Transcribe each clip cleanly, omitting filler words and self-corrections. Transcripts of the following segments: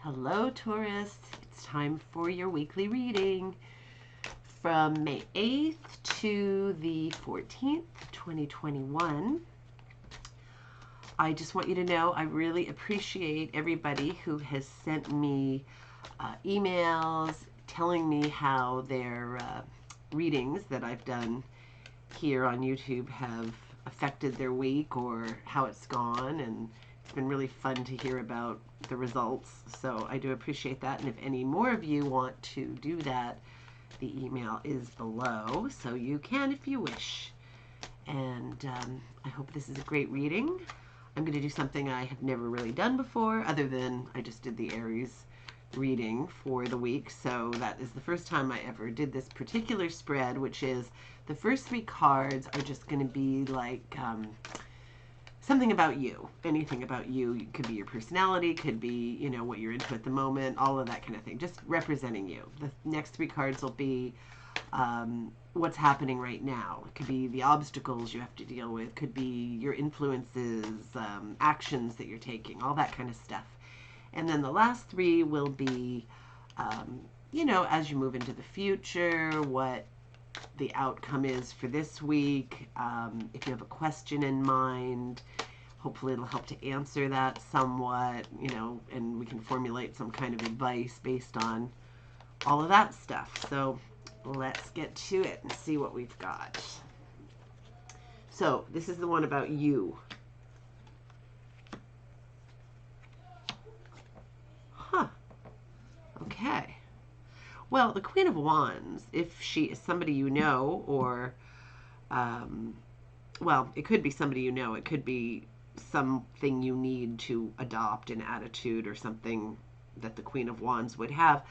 Hello, Taurus. It's time for your weekly reading from May 8th to the 14th, 2021. I just want you to know I really appreciate everybody who has sent me emails telling me how their readings that I've done here on YouTube have affected their week or how it's gone, and it's been really fun to hear about the results. So I do appreciate that, and if any more of you want to do that, the email is below, so you can if you wish. And I hope this is a great reading. I'm going to do something I have never really done before, other than I just did the Aries reading for the week. So that is the first time I ever did this particular spread, which is the first 3 cards are just going to be like something about you, anything about you. It could be your personality, could be, you know, what you're into at the moment, all of that kind of thing, just representing you. The next 3 cards will be what's happening right now. It could be the obstacles you have to deal with, could be your influences, actions that you're taking, all that kind of stuff. And then the last 3 will be, you know, as you move into the future, what the outcome is for this week. If you have a question in mind, hopefully it'll help to answer that somewhat, you know, and we can formulate some kind of advice based on all of that stuff. So let's get to it and see what we've got. So this is the one about you. Huh. Okay. Well, the Queen of Wands, if she is somebody you know, or, well, it could be somebody you know. It could be something you need to adopt, an attitude or something that the Queen of Wands would have.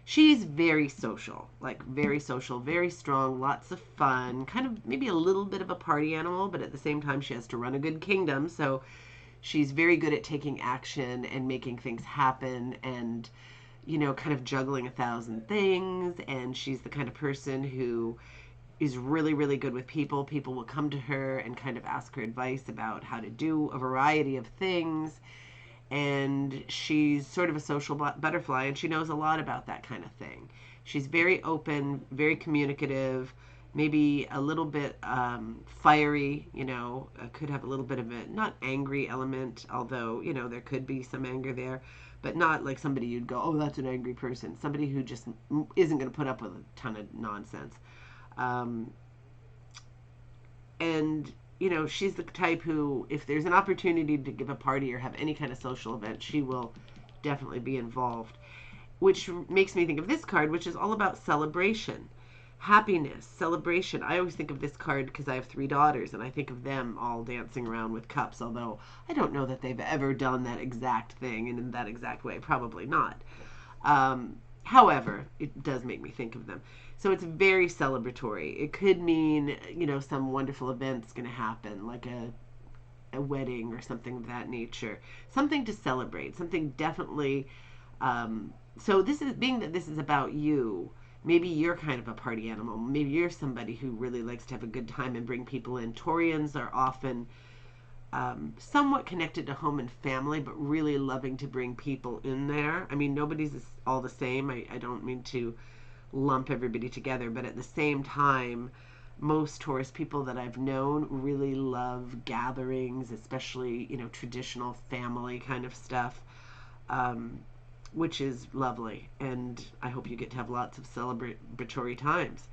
She's very social, like very social, very strong, lots of fun, kind of maybe a little bit of a party animal, but at the same time she has to run a good kingdom, so she's very good at taking action and making things happen and, you know, kind of juggling 1,000 things. And she's the kind of person who is really, really good with people. People will come to her and kind of ask her advice about how to do a variety of things. And she's sort of a social butterfly, and she knows a lot about that kind of thing. She's very open, very communicative, maybe a little bit fiery, you know, could have a little bit of a, not angry element, although, you know, there could be some anger there, but not like somebody you'd go, oh, that's an angry person. Somebody who just isn't going to put up with a ton of nonsense. And, you know, she's the type who, if there's an opportunity to give a party or have any kind of social event, she will definitely be involved. Which makes me think of this card, which is all about celebration, happiness, celebration. I always think of this card because I have 3 daughters, and I think of them all dancing around with cups, although I don't know that they've ever done that exact thing and in that exact way. Probably not. However, it does make me think of them. So it's very celebratory. It could mean, you know, some wonderful event's going to happen, like a wedding or something of that nature. Something to celebrate, something definitely. So this is, being that this is about you, maybe you're kind of a party animal. Maybe you're somebody who really likes to have a good time and bring people in. Taurians are often somewhat connected to home and family, but really loving to bring people in there. I mean, nobody's all the same. I don't mean to lump everybody together, but at the same time, most Taurus people that I've known really love gatherings, especially, you know, traditional family kind of stuff, which is lovely. And I hope you get to have lots of celebratory times.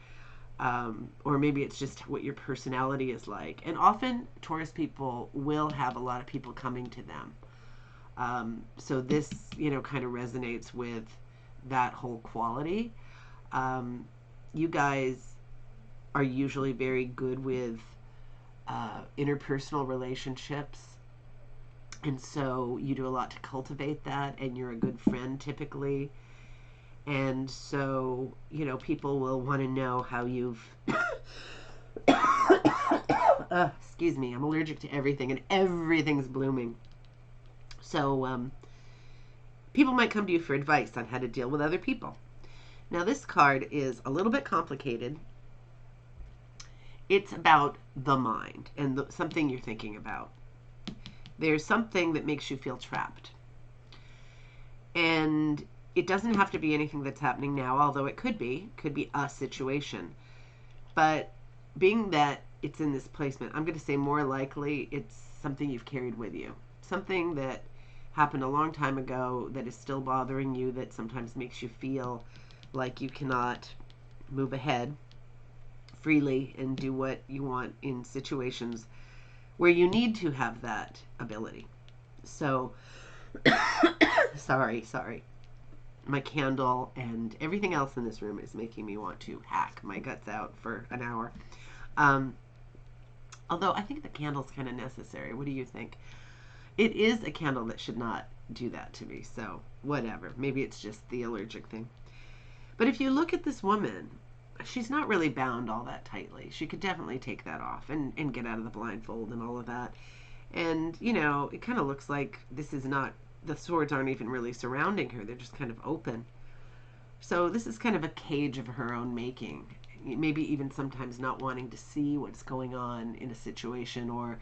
Or maybe it's just what your personality is like. And often Taurus people will have a lot of people coming to them. So this, you know, kind of resonates with that whole quality. You guys are usually very good with interpersonal relationships. And so you do a lot to cultivate that, and you're a good friend typically. And so, you know, people will want to know how you've excuse me, I'm allergic to everything and everything's blooming. So people might come to you for advice on how to deal with other people. Now this card is a little bit complicated. It's about the mind and something you're thinking about. There's something that makes you feel trapped. And it doesn't have to be anything that's happening now, although it could be a situation. But being that it's in this placement, I'm going to say more likely it's something you've carried with you. Something that happened a long time ago that is still bothering you, that sometimes makes you feel like you cannot move ahead freely and do what you want in situations where you need to have that ability. So, sorry. My candle and everything else in this room is making me want to hack my guts out for an hour. Um, Although I think the candle's kind of necessary. What do you think? It is a candle that should not do that to me. So whatever. Maybe it's just the allergic thing. But if you look at this woman, she's not really bound all that tightly. She could definitely take that off and get out of the blindfold and all of that. And, you know, it kind of looks like this is not, the swords aren't even really surrounding her. They're just kind of open. So this is kind of a cage of her own making. Maybe even sometimes not wanting to see what's going on in a situation, or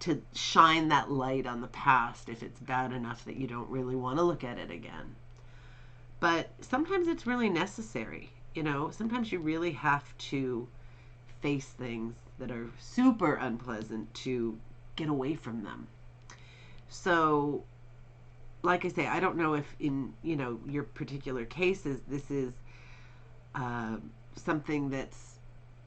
to shine that light on the past if it's bad enough that you don't really want to look at it again. But sometimes it's really necessary. You know, sometimes you really have to face things that are super unpleasant to get away from them. So, like I say, I don't know if in, you know, your particular cases, this is uh, something that's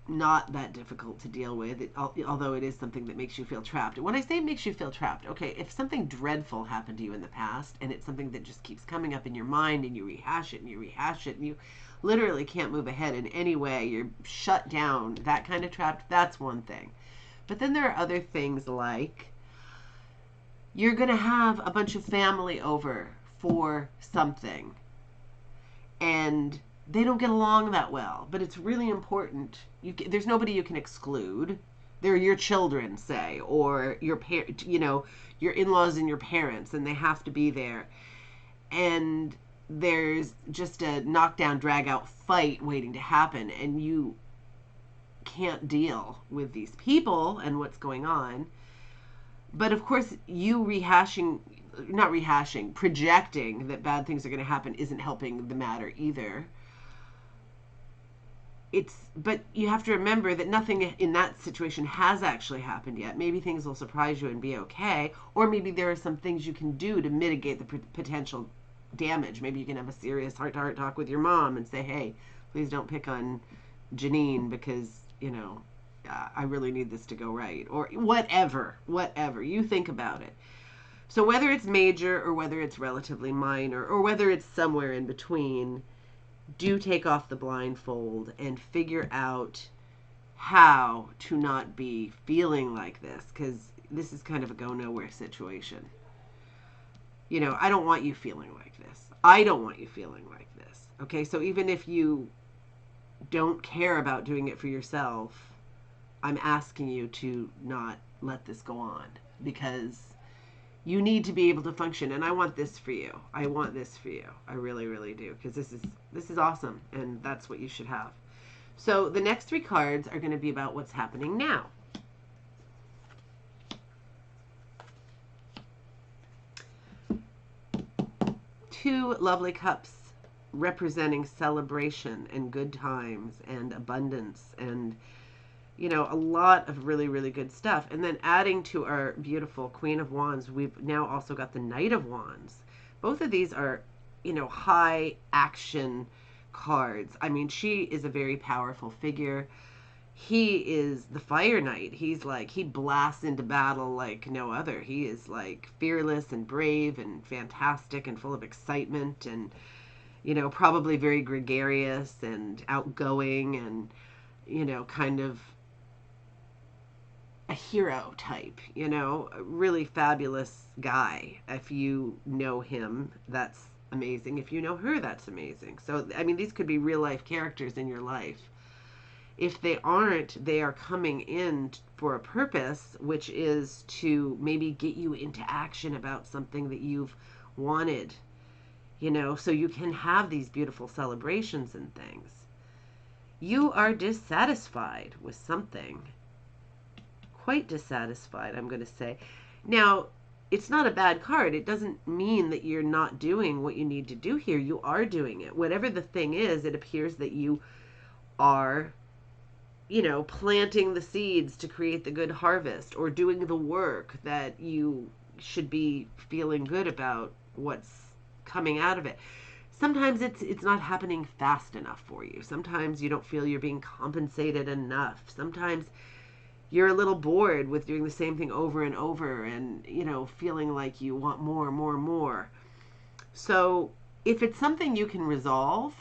not that difficult to deal with, although it is something that makes you feel trapped. And when I say makes you feel trapped, okay, if something dreadful happened to you in the past and it's something that just keeps coming up in your mind and you rehash it and you rehash it and you literally can't move ahead in any way, you're shut down, that kind of trapped, that's one thing. But then there are other things like you're going to have a bunch of family over for something and they don't get along that well, but it's really important. There's nobody you can exclude. They're your children, say, or your you know, your in-laws and your parents, and they have to be there. And there's just a knockdown, drag-out fight waiting to happen, and you can't deal with these people and what's going on. But of course, you projecting that bad things are going to happen isn't helping the matter either. But you have to remember that nothing in that situation has actually happened yet. Maybe things will surprise you and be okay, or maybe there are some things you can do to mitigate the potential damage. Maybe you can have a serious heart-to-heart talk with your mom and say, hey, please don't pick on Janine because, you know, I really need this to go right, or whatever you think about it. So whether it's major or whether it's relatively minor or whether it's somewhere in between, do take off the blindfold and figure out how to not be feeling like this, because this is kind of a go nowhere situation. You know, I don't want you feeling like this. I don't want you feeling like this. Okay, so even if you don't care about doing it for yourself, I'm asking you to not let this go on, because you need to be able to function, and I want this for you. I want this for you. I really, really do, because this is awesome, and that's what you should have. So the next three cards are going to be about what's happening now. Two lovely cups representing celebration and good times and abundance and, you know, a lot of really, really good stuff. And then adding to our beautiful Queen of Wands, we've now also got the Knight of Wands. Both of these are, you know, high action cards. I mean, she is a very powerful figure. He is the Fire Knight. He's like, he blasts into battle like no other. He is like fearless and brave and fantastic and full of excitement and, you know, probably very gregarious and outgoing and, you know, kind of a hero type, you know, a really fabulous guy. If you know him, that's amazing. If you know her, that's amazing. So, I mean, these could be real life characters in your life. If they aren't, they are coming in for a purpose, which is to maybe get you into action about something that you've wanted, you know, so you can have these beautiful celebrations and things. You are dissatisfied with something. Quite dissatisfied, I'm going to say. Now, it's not a bad card. It doesn't mean that you're not doing what you need to do here. You are doing it. Whatever the thing is, it appears that you are, planting the seeds to create the good harvest, or doing the work that you should be feeling good about what's coming out of it. Sometimes it's not happening fast enough for you. Sometimes you don't feel you're being compensated enough. Sometimes you're a little bored with doing the same thing over and over, and feeling like you want more, more, more. So if it's something you can resolve,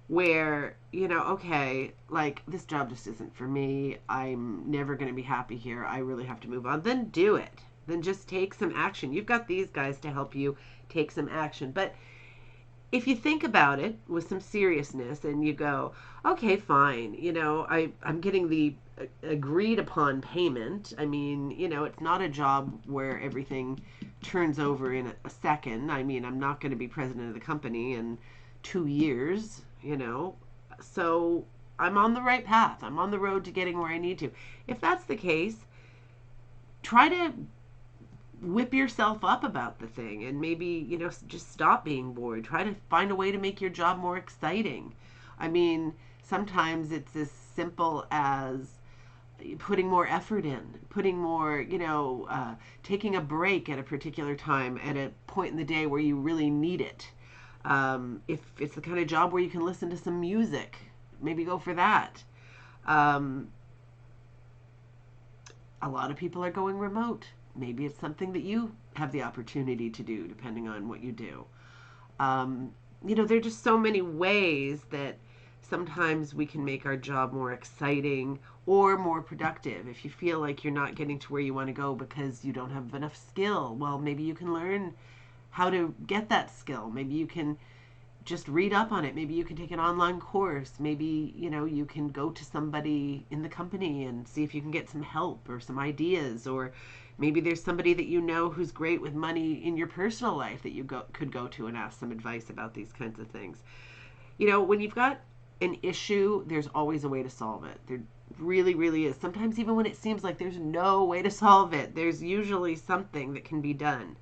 where okay, like, this job just isn't for me, I'm never going to be happy here, I really have to move on, then do it. Then just take some action. You've got these guys to help you take some action. But if you think about it with some seriousness and you go, okay, fine, I'm getting the agreed upon payment. I mean, it's not a job where everything turns over in a second. I mean, I'm not going to be president of the company in 2 years, so I'm on the right path. I'm on the road to getting where I need to. If that's the case, try to whip yourself up about the thing, and maybe, just stop being bored. Try to find a way to make your job more exciting. I mean, sometimes it's as simple as putting more effort in, putting more, taking a break at a particular time, at a point in the day where you really need it. If it's the kind of job where you can listen to some music, maybe go for that. A lot of people are going remote. Maybe it's something that you have the opportunity to do, depending on what you do. There are just so many ways that sometimes we can make our job more exciting or more productive. If you feel like you're not getting to where you want to go because you don't have enough skill, well, maybe you can learn how to get that skill. Maybe you can just read up on it. Maybe you can take an online course. Maybe, you can go to somebody in the company and see if you can get some help or some ideas. Or maybe there's somebody that who's great with money in your personal life that you could go to and ask some advice about these kinds of things. When you've got an issue, there's always a way to solve it. There really, really is. Sometimes even when it seems like there's no way to solve it, there's usually something that can be done.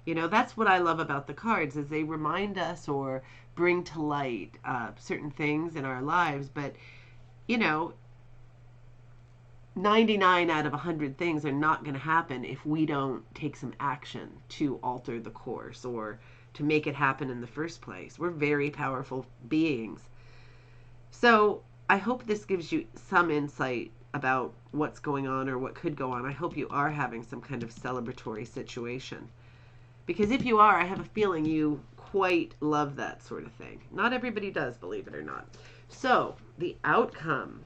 That's what I love about the cards, is they remind us or bring to light certain things in our lives. But 99 out of 100 things are not going to happen if we don't take some action to alter the course or to make it happen in the first place. We're very powerful beings. So I hope this gives you some insight about what's going on or what could go on. I hope you are having some kind of celebratory situation. Because if you are, I have a feeling you quite love that sort of thing. Not everybody does, believe it or not. So, the outcome.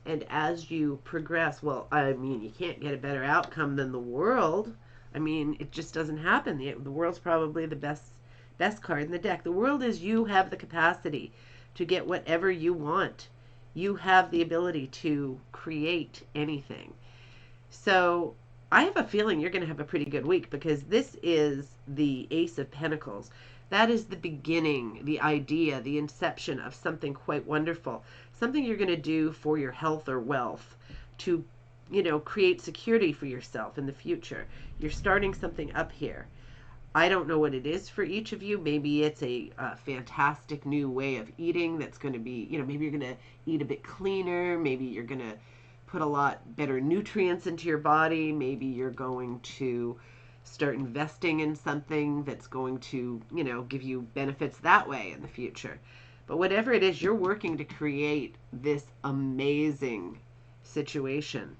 And as you progress, well, I mean, you can't get a better outcome than the World. I mean, it just doesn't happen. The World's probably the best card in the deck. The World is, you have the capacity to get whatever you want. You have the ability to create anything. So I have a feeling you're going to have a pretty good week, because this is the Ace of Pentacles. That is the beginning, the idea, the inception of something quite wonderful. Something you're going to do for your health or wealth to, create security for yourself in the future. You're starting something up here. I don't know what it is for each of you. Maybe it's a fantastic new way of eating that's going to be, maybe you're going to eat a bit cleaner. Maybe you're going to put a lot better nutrients into your body. Maybe you're going to start investing in something that's going to, give you benefits that way in the future. But whatever it is, you're working to create this amazing situation.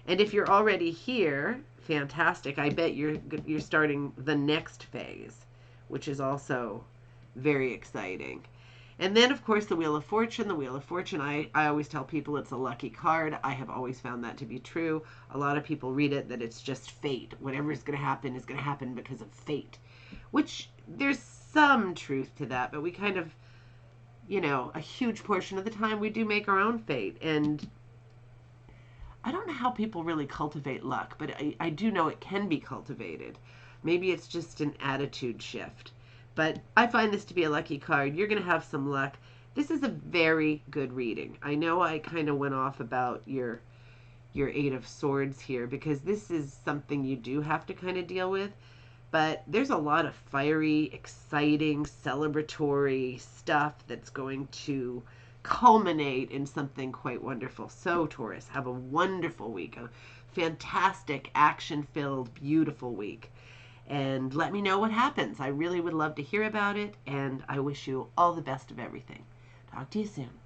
And if you're already here, fantastic. I bet you're starting the next phase, which is also very exciting. And then, of course, the Wheel of Fortune. The Wheel of Fortune, I always tell people it's a lucky card. I have always found that to be true. A lot of people read it that it's just fate. Whatever is going to happen is going to happen because of fate, which there's some truth to that, but we kind of, a huge portion of the time we do make our own fate. And I don't know how people really cultivate luck, but I do know it can be cultivated. Maybe it's just an attitude shift. But I find this to be a lucky card. You're going to have some luck. This is a very good reading. I know I kind of went off about your Eight of Swords here, because this is something you do have to kind of deal with. But there's a lot of fiery, exciting, celebratory stuff that's going to culminate in something quite wonderful. So, Taurus, have a wonderful week, a fantastic, action-filled, beautiful week. And let me know what happens. I really would love to hear about it, and I wish you all the best of everything. Talk to you soon.